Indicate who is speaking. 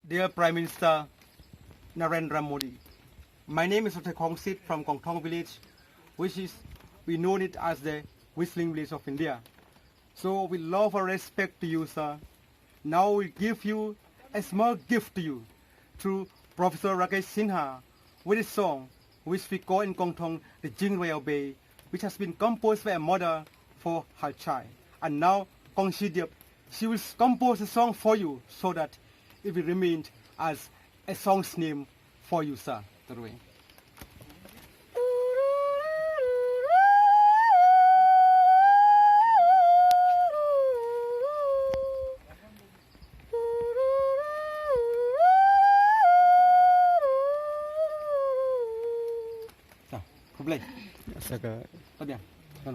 Speaker 1: Dear Prime Minister Narendra Modi, my name is Dr. Kongthong from Kongthong village, which is, we know it as the whistling village of India. So with love and respect to you, sir, now we give you a small gift to you through Professor Rakesh Sinha with a song which we call in Kongthong the Jing Royal Bay, which has been composed by a mother for her child. And now Kong Shi Diep, she will compose a song for you so that it will remain as a song's name for you, sir. Play.
Speaker 2: Saka.
Speaker 1: Tốt bien.